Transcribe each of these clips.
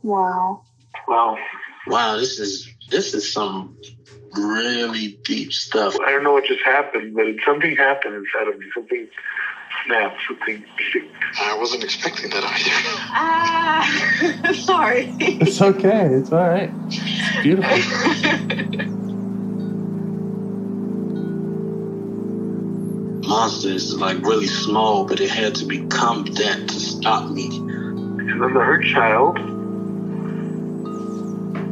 Wow. Wow, this is some really deep stuff. I don't know what just happened, but something happened inside of me. Something snapped. Something. I wasn't expecting that either. Sorry. It's okay. It's all right. It's beautiful. Monster is like really small, but it had to become that to stop me. And then the hurt child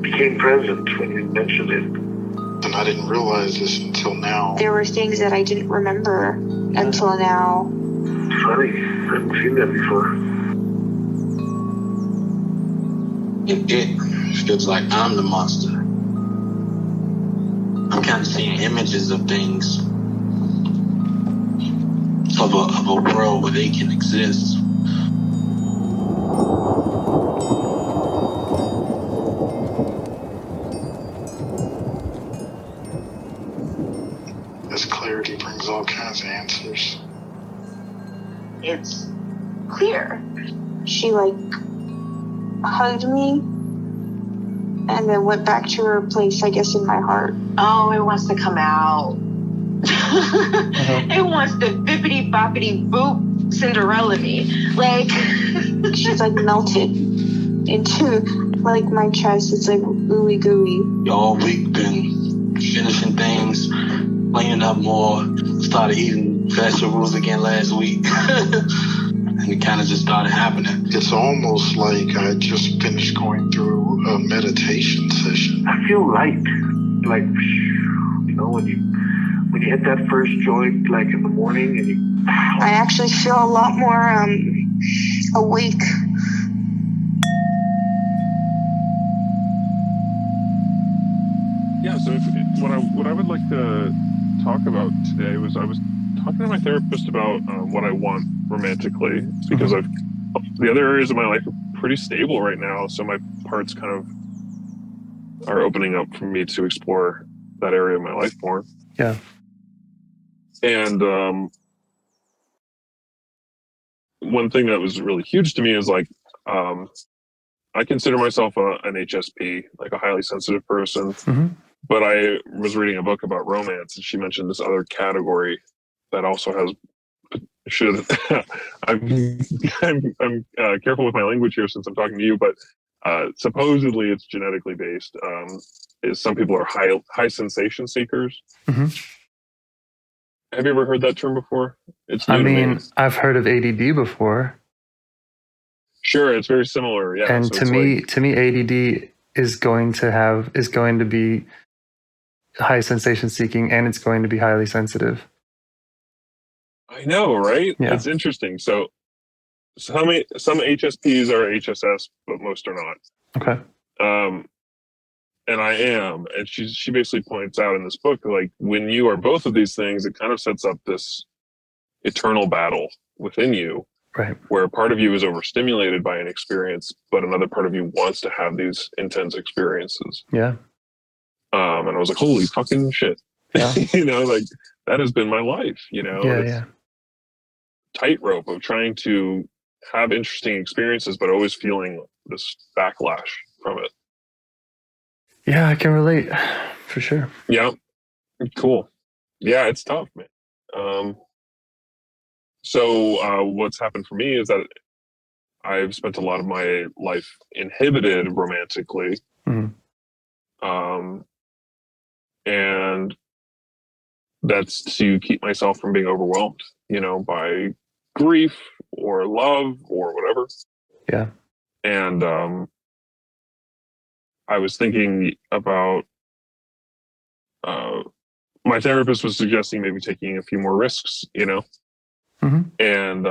became present when you mentioned it. And I didn't realize this until now. There were things that I didn't remember until now. Funny. I haven't seen that before. It feels like I'm the monster. I'm kind of seeing images of things. Of a world where they can exist. This clarity brings all kinds of answers. It's clear. She hugged me and then went back to her place, I guess, in my heart. Oh, it wants to come out. It wants to bippity boppity boop Cinderella me. She's melted into my chest. It's ooey gooey. All week been finishing things, cleaning up more, started eating vegetables again last week. And it kind of just started happening. It's almost like I just finished going through a meditation session. I feel light. When you hit that first joint, in the morning, and I actually feel a lot more awake. Yeah, so what I would like to talk about today was I was talking to my therapist about what I want romantically, because the other areas of my life are pretty stable right now, so my parts kind of are opening up for me to explore that area of my life more. Yeah. And one thing that was really huge to me is I consider myself an HSP, a highly sensitive person. Mm-hmm. But I was reading a book about romance, and she mentioned this other category that also has I'm careful with my language here since I'm talking to you, but supposedly it's genetically based. Is some people are high sensation seekers. Mm-hmm. Have you ever heard that term before? It's new to me. I've heard of ADD before. Sure, it's very similar. Yeah, and so to me, ADD is going to be high sensation seeking, and it's going to be highly sensitive. I know, right? Yeah. It's interesting. So some HSPs are HSS, but most are not. Okay. And I am. And she basically points out in this book, when you are both of these things, it kind of sets up this eternal battle within you. Right. Where part of you is overstimulated by an experience, but another part of you wants to have these intense experiences. Yeah. And I was like, holy fucking shit. Yeah. That has been my life, Yeah. Tightrope of trying to have interesting experiences, but always feeling this backlash from it. Yeah, I can relate for sure. Yeah. Cool. Yeah, it's tough, man. So what's happened for me is that I've spent a lot of my life inhibited romantically. Mm-hmm. And that's to keep myself from being overwhelmed, by grief or love or whatever. Yeah. And I was thinking about my therapist was suggesting maybe taking a few more risks, Mm-hmm. And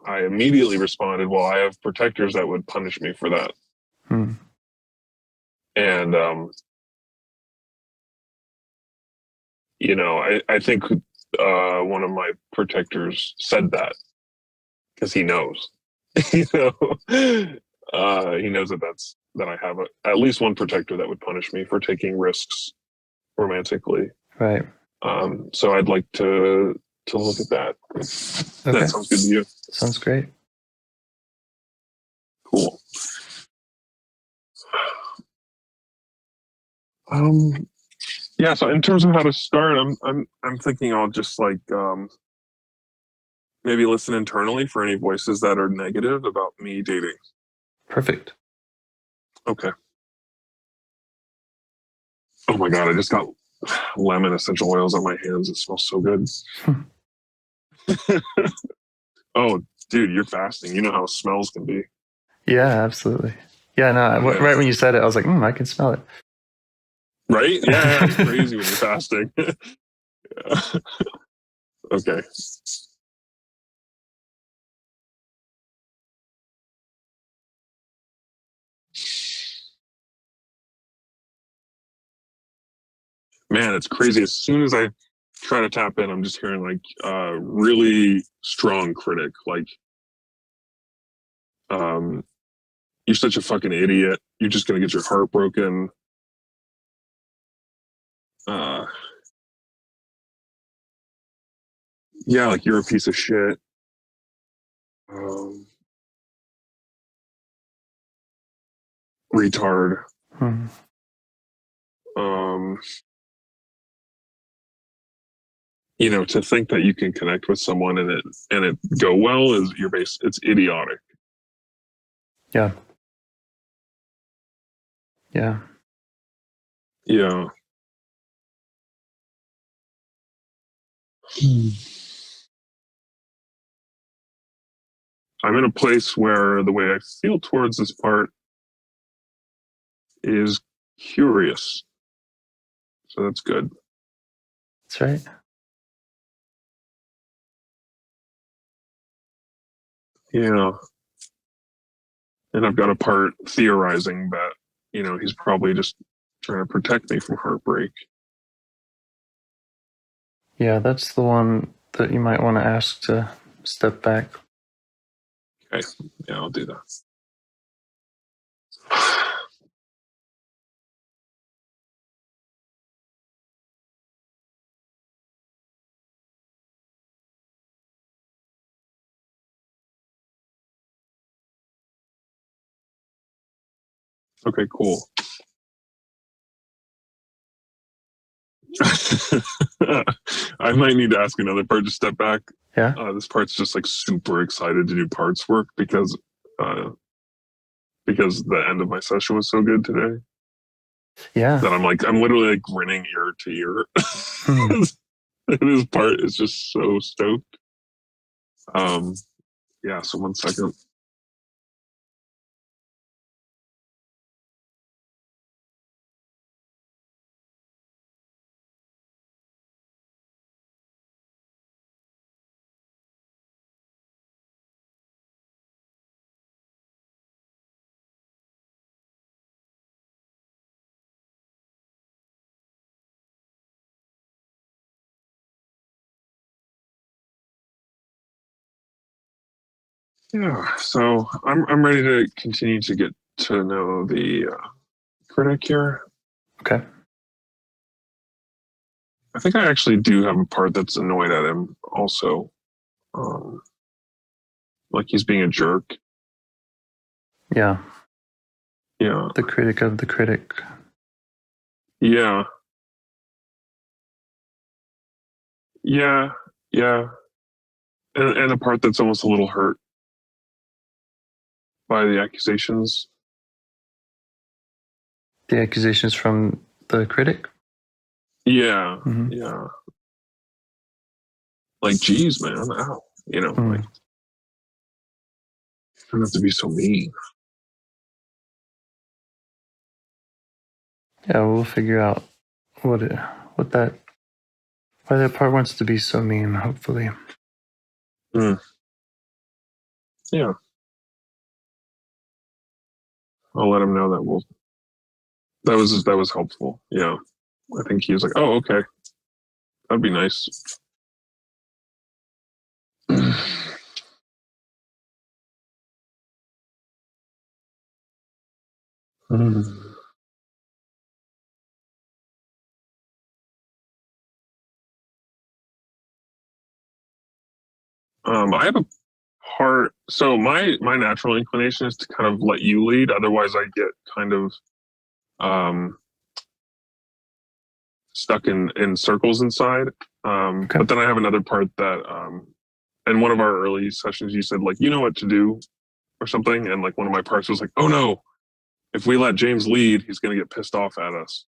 I immediately responded, well, I have protectors that would punish me for that. Mm. And I think one of my protectors said that because he knows, he knows that I have at least one protector that would punish me for taking risks romantically. Right. So I'd like to look at that. Okay. That sounds good to you. Sounds great. Cool. Yeah. So in terms of how to start, I'm thinking I'll just like maybe listen internally for any voices that are negative about me dating. Perfect. Okay. Oh my God, I just got lemon essential oils on my hands. It smells so good. Oh, dude, you're fasting. You know how smells can be. Yeah, absolutely. Yeah, no, Yeah. right when you said it, I was like, I can smell it. Right? Yeah, it's crazy when you're fasting. Yeah. Okay. Man, it's crazy. As soon as I try to tap in, I'm just hearing like really strong critic. Like, you're such a fucking idiot. You're just gonna get your heart broken. Uh, yeah, like you're a piece of shit. Retard. Hmm. You know, to think that you can connect with someone and it go well is it's idiotic. Yeah. Yeah. Yeah. I'm in a place where the way I feel towards this part is curious. So that's good. That's right. Yeah. And I've got a part theorizing that, you know, he's probably just trying to protect me from heartbreak. Yeah, that's the one that you might want to ask to step back. Okay. Yeah, I'll do that. Okay, cool. I might need to ask another part to step back. Yeah. This part's just like super excited to do parts work because the end of my session was so good today. Yeah. That I'm literally like grinning ear to ear. This part is just so stoked. Yeah. So 1 second. Yeah. So I'm ready to continue to get to know the critic here. Okay. I think I actually do have a part that's annoyed at him also. Like he's being a jerk. Yeah. Yeah. The critic of the critic. Yeah. Yeah. Yeah. And a part that's almost a little hurt by the accusations. The accusations from the critic? Yeah. Mm-hmm. Yeah. Like, geez, man. Ow. You know, like, you don't have to be so mean. Yeah, we'll figure out why that part wants to be so mean, hopefully. Yeah. I'll let him know that was helpful. Yeah. I think he was like, oh, okay. That'd be nice. I have a part. So my natural inclination is to kind of let you lead. Otherwise, I get kind of stuck in circles inside. Okay. But then I have another part that, in one of our early sessions, you said, like, you know what to do or something. And like one of my parts was like, oh no, if we let James lead, he's going to get pissed off at us.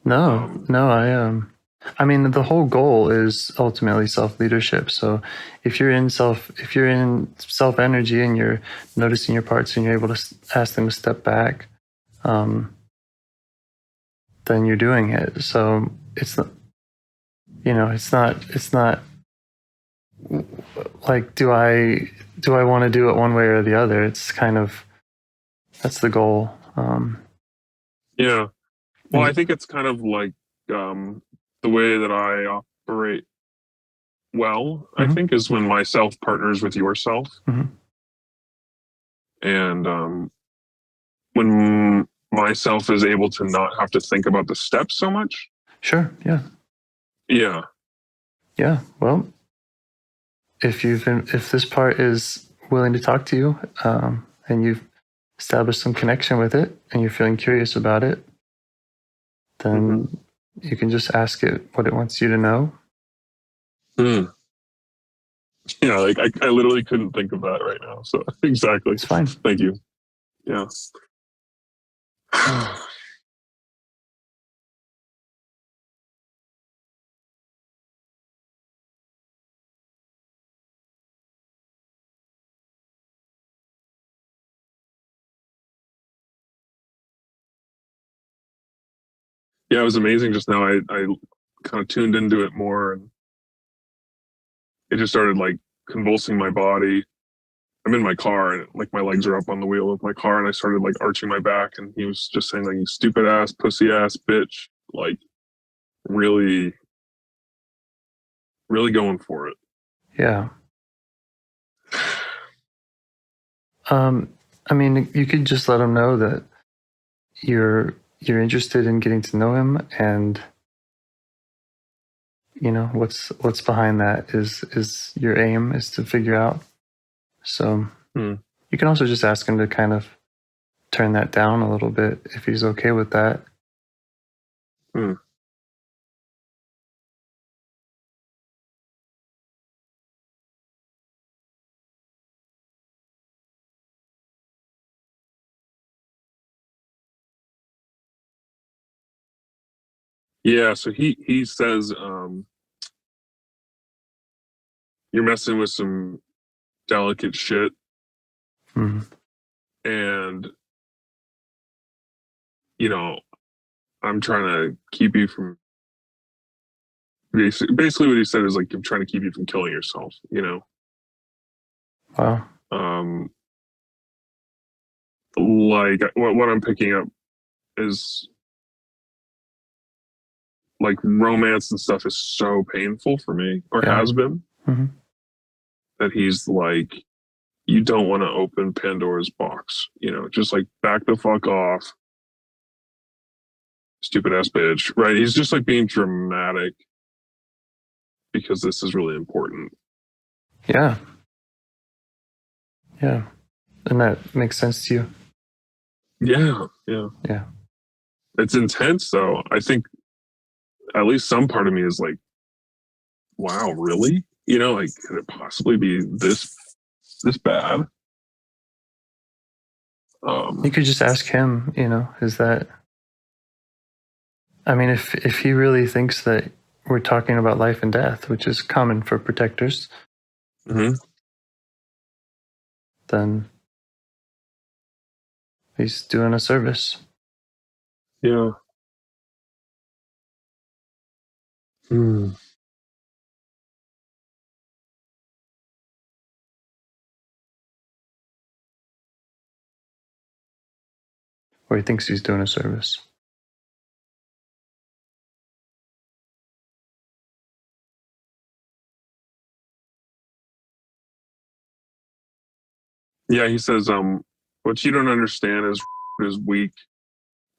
No, I mean, the whole goal is ultimately self-leadership. So if you're in self energy and you're noticing your parts and you're able to ask them to step back, then you're doing it. So it's not, it's not like, do I want to do it one way or the other? It's kind of, that's the goal. Yeah. Well, I think it's kind of like, the way that I operate well, I think, is when my self partners with yourself. And when myself is able to not have to think about the steps so much. Sure. Yeah. Yeah. Yeah. Well, if this part is willing to talk to you, and you've established some connection with it and you're feeling curious about it, then you can just ask it what it wants you to know. Yeah, like I literally couldn't think of that right now. So exactly. It's fine. Thank you. Yeah. Yeah, it was amazing just now. I kind of tuned into it more, and it just started like convulsing my body. I'm in my car and like my legs are up on the wheel of my car, and I started like arching my back, and he was just saying like, you stupid ass, pussy ass bitch, like really, really going for it. Yeah. I mean, you could just let him know that you're interested in getting to know him, and what's behind that is your aim is to figure out. So you can also just ask him to kind of turn that down a little bit if he's okay with that. Yeah, so he says, you're messing with some delicate shit, and I'm trying to keep you from. Basically, what he said is like, I'm trying to keep you from killing yourself. Wow. Like what I'm picking up is like romance and stuff is so painful for me, or has been, that he's like, you don't want to open Pandora's box, just like back the fuck off, stupid ass bitch, right? He's just like being dramatic because this is really important. Yeah. Yeah. And that makes sense to you. Yeah. It's intense though. I think at least some part of me is like, wow, really? Like, could it possibly be this bad? You could just ask him, is that, I mean, if he really thinks that we're talking about life and death, which is common for protectors, then he's doing a service. Yeah. Or he thinks he's doing a service. Yeah, he says, what you don't understand is weak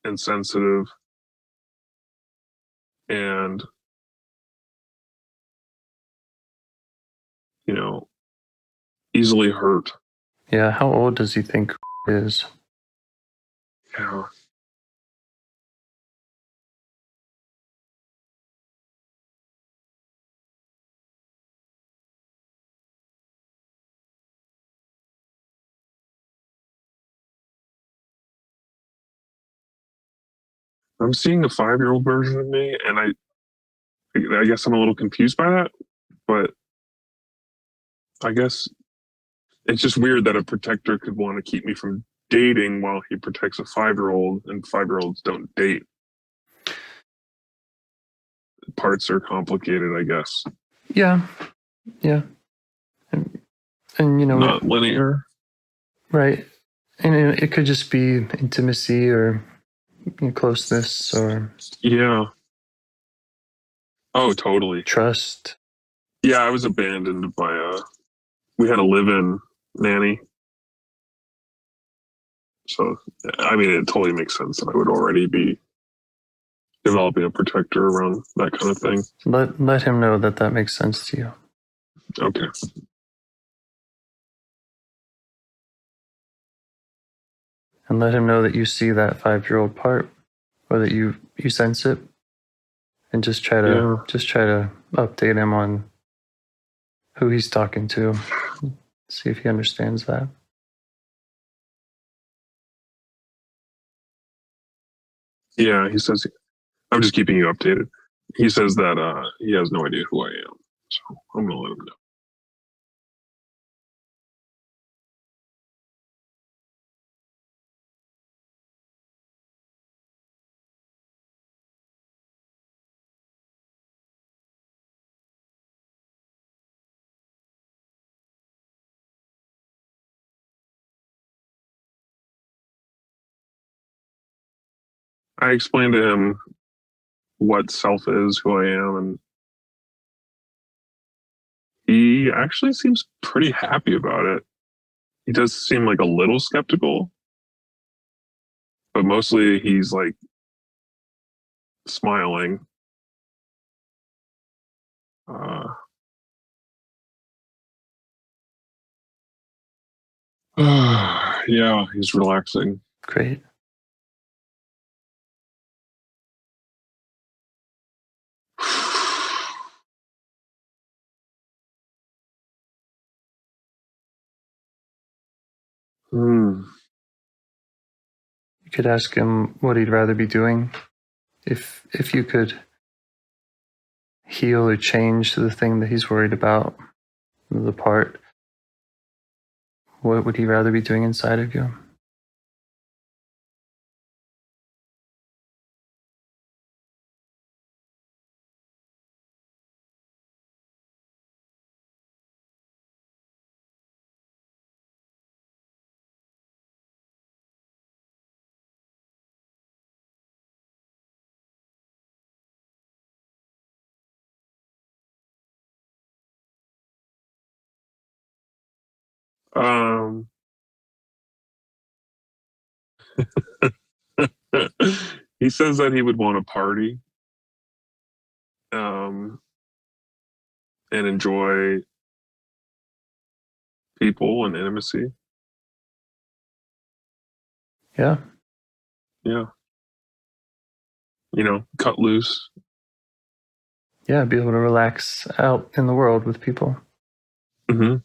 and sensitive and, easily hurt. Yeah, how old does he think is? Yeah. I'm seeing the 5-year-old version of me, and I guess I'm a little confused by that, but I guess it's just weird that a protector could want to keep me from dating while he protects a 5-year-old, and 5-year-olds don't date. Parts are complicated, I guess. Yeah. And not linear. Right. And it could just be intimacy or closeness or Oh, totally. trust. Yeah, I was abandoned by we had a live-in nanny. So, I mean, it totally makes sense that I would already be developing a protector around that kind of thing. Let him know that makes sense to you. Okay. And let him know that you see that 5-year-old part, or that you sense it, and just try to update him on who he's talking to. See if he understands that. Yeah, he says, I'm just keeping you updated. He says that he has no idea who I am. So I'm going to let him know. I explained to him what self is, who I am, and he actually seems pretty happy about it. He does seem like a little skeptical, but mostly he's like smiling. Yeah, he's relaxing. Great. Hmm. You could ask him what he'd rather be doing. If you could heal or change the thing that he's worried about, the part, what would he rather be doing inside of you? Um, he says that he would want to party and enjoy people and intimacy. Yeah. Yeah. Cut loose. Yeah, be able to relax out in the world with people. Mm-hmm.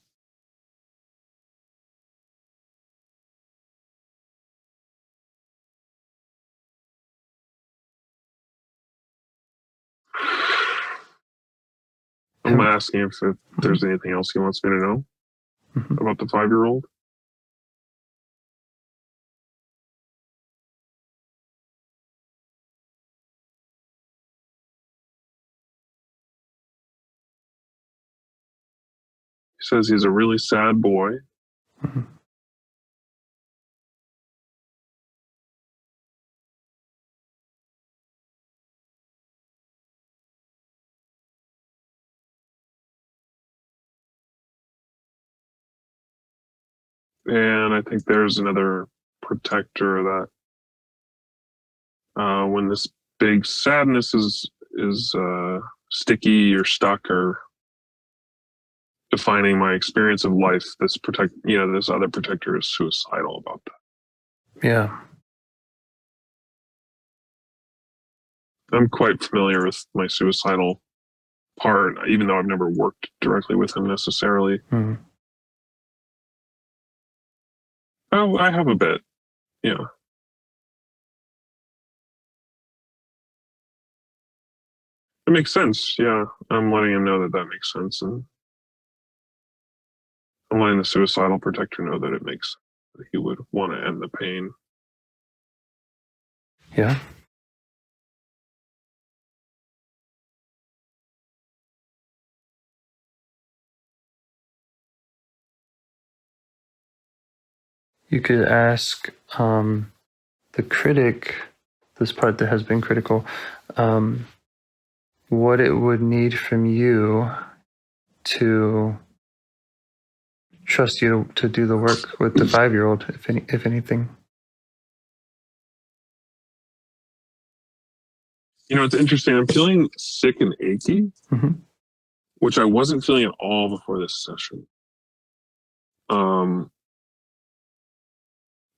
I'm asking if there's anything else he wants me to know about the 5-year-old. He says he's a really sad boy. Mm-hmm. And I think there's another protector that when this big sadness is sticky or stuck or defining my experience of life, this other protector is suicidal about that. Yeah. I'm quite familiar with my suicidal part, even though I've never worked directly with him necessarily. Mm-hmm. Oh, I have a bit. Yeah. It makes sense. Yeah. I'm letting him know that that makes sense. And I'm letting the suicidal protector know that it makes sense, that he would want to end the pain. Yeah. You could ask the critic, this part that has been critical, what it would need from you to trust you to do the work with the 5-year-old, if anything. You know, it's interesting. I'm feeling sick and achy, which I wasn't feeling at all before this session.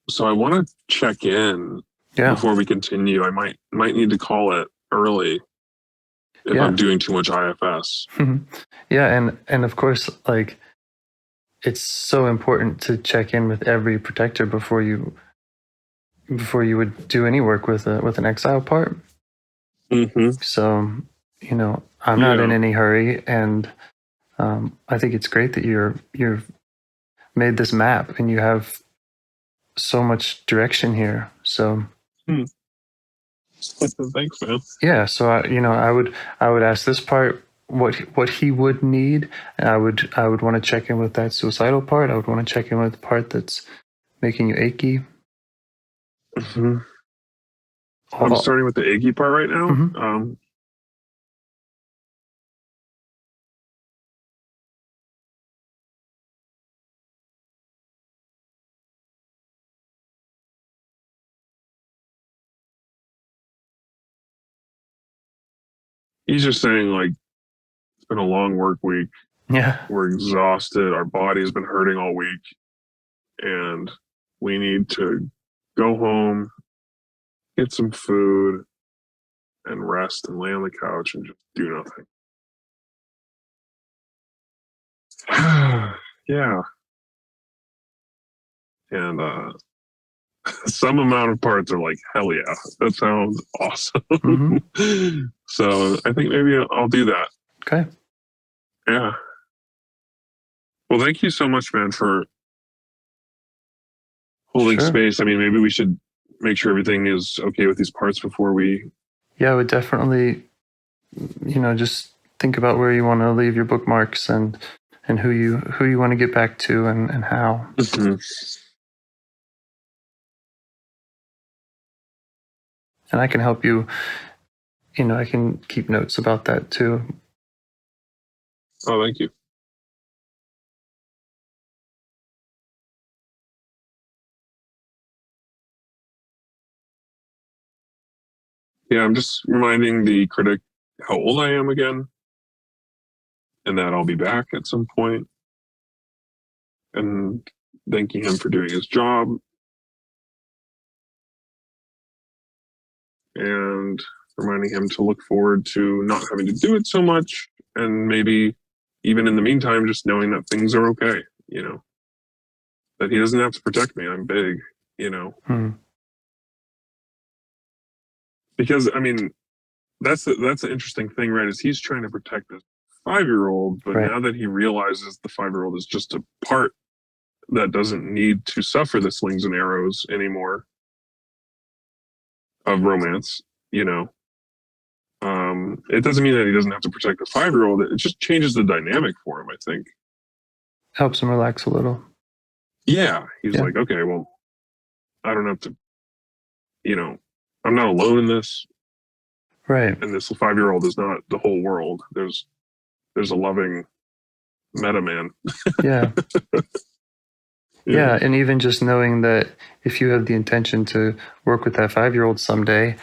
So I want to check in before we continue. I might need to call it early if I'm doing too much IFS. Yeah, and of course, like, it's so important to check in with every protector before you would do any work with an exile part. So, you know, I'm not in any hurry, and I think it's great that you've made this map and you have so much direction here. So thanks, man. Yeah, so I would ask this part what he would need, and I would want to check in with that suicidal part. I would want to check in with the part that's making you achy. I'm starting with the achy part right now. He's just saying, like, it's been a long work week. Yeah. We're exhausted. Our body's been hurting all week. And we need to go home, get some food, and rest and lay on the couch and just do nothing. Yeah. And some amount of parts are like, hell yeah, that sounds awesome. So I think maybe I'll do that. Okay. Yeah. Well, thank you so much, man, for holding space. I mean, maybe we should make sure everything is okay with these parts before we... Yeah, I would definitely, just think about where you want to leave your bookmarks and who you want to get back to and how. And I can help you, I can keep notes about that too. Oh, thank you. Yeah, I'm just reminding the critic how old I am again, and that I'll be back at some point, and thanking him for doing his job, and reminding him to look forward to not having to do it so much, and maybe even in the meantime, just knowing that things are okay, that he doesn't have to protect me. I'm big, Because, I mean, that's the interesting thing, right? Is he's trying to protect this 5-year-old, but now that he realizes the 5-year-old is just a part that doesn't need to suffer the slings and arrows anymore of romance, it doesn't mean that he doesn't have to protect the 5-year-old. It just changes the dynamic for him, I think. Helps him relax a little. Yeah. He's like, okay, well, I don't have to, I'm not alone in this. Right. And this 5-year-old is not the whole world. There's a loving meta man. Yeah. Yeah, and even just knowing that if you have the intention to work with that 5-year-old someday,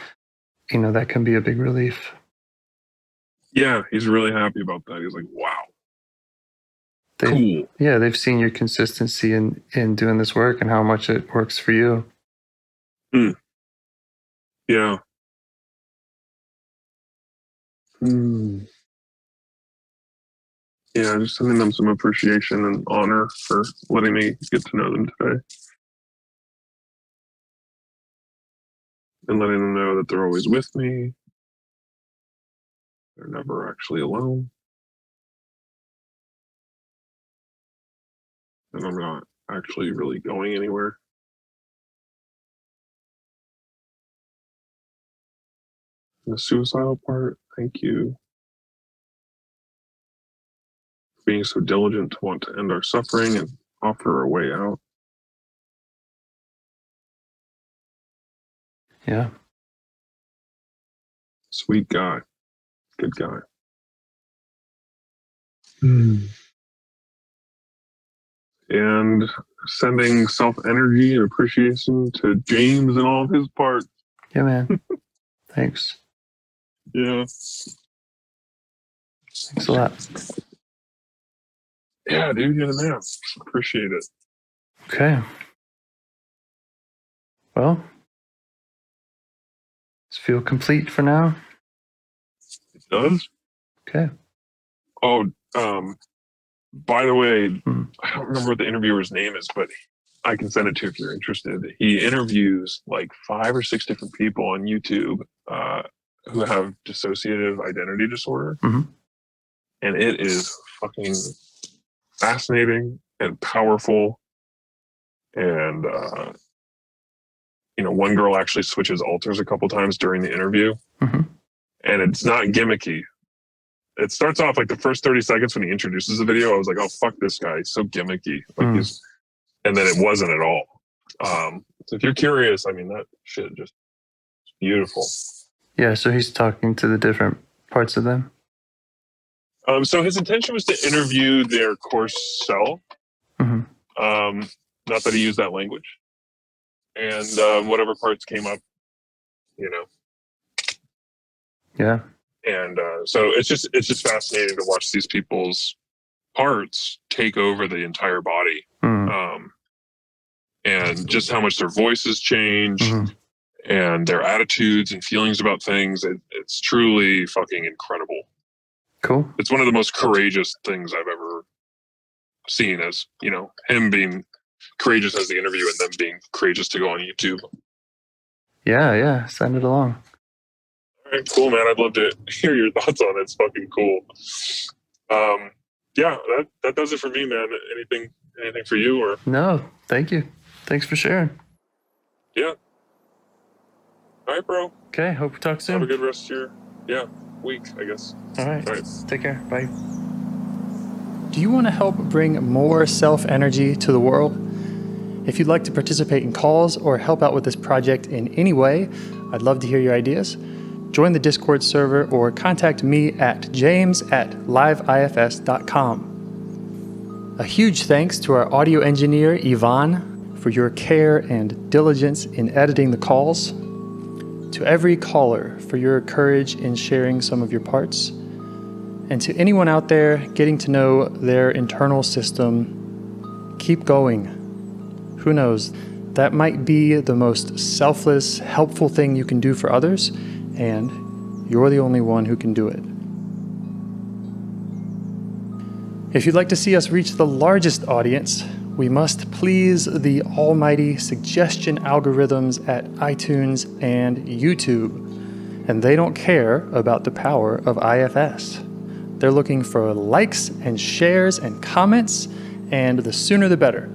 that can be a big relief. Yeah, he's really happy about that. He's like, wow. Cool. Yeah, they've seen your consistency in doing this work and how much it works for you. Yeah. Yeah, just sending them some appreciation and honor for letting me get to know them today. And letting them know that they're always with me. They're never actually alone. And I'm not actually really going anywhere. And the suicidal part, thank you for being so diligent to want to end our suffering and offer a way out. Yeah. Sweet guy. Good guy. And sending self-energy and appreciation to James and all of his parts. Yeah, man. Thanks. Yeah. Thanks a lot. Yeah, dude, you're the man. Appreciate it. Okay. Well, let's feel complete for now. It does? Okay. Oh, by the way, Hmm. I don't remember what the interviewer's name is, but I can send it to you if you're interested. He interviews like 5 or 6 different people on YouTube who have dissociative identity disorder. Mhm. And it is fucking fascinating and powerful. And, one girl actually switches alters a couple times during the interview. Mhm. And it's not gimmicky. It starts off like the first 30 seconds when he introduces the video. I was like, oh, fuck this guy. He's so gimmicky. And then it wasn't at all. So if you're curious, I mean, that shit just beautiful. Yeah, so he's talking to the different parts of them. So his intention was to interview their course self. Mhm. Not that he used that language. And whatever parts came up, Yeah. And so it's just fascinating to watch these people's parts take over the entire body. And just how much their voices change and their attitudes and feelings about things. It's truly fucking incredible. Cool. It's one of the most courageous things I've ever seen, as, him being courageous as the interview and them being courageous to go on YouTube. Yeah. Send it along. All right, cool, man. I'd love to hear your thoughts on it. It's fucking cool. Yeah, that does it for me, man. Anything for you? Or No, thank you. Thanks for sharing. Yeah. All right, bro. Okay, hope we talk soon. Have a good rest of your week, I guess. All right. Take care. Bye. Do you want to help bring more self-energy to the world? If you'd like to participate in calls or help out with this project in any way, I'd love to hear your ideas. Join the Discord server or contact me at james@liveifs.com. A huge thanks to our audio engineer, Yvonne, for your care and diligence in editing the calls. To every caller for your courage in sharing some of your parts. And to anyone out there getting to know their internal system, keep going. Who knows? That might be the most selfless, helpful thing you can do for others, and you're the only one who can do it. If you'd like to see us reach the largest audience, we must please the almighty suggestion algorithms at iTunes and YouTube, and they don't care about the power of IFS. They're looking for likes and shares and comments, and the sooner the better.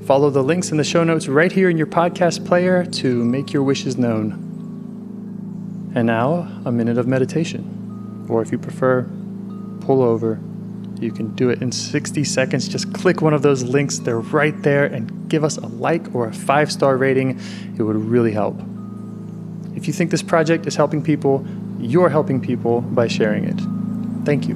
Follow the links in the show notes right here in your podcast player to make your wishes known. And now, a minute of meditation. Or if you prefer, pull over. You can do it in 60 seconds. Just click one of those links. They're right there, and give us a like or a 5-star rating. It would really help. If you think this project is helping people, you're helping people by sharing it. Thank you.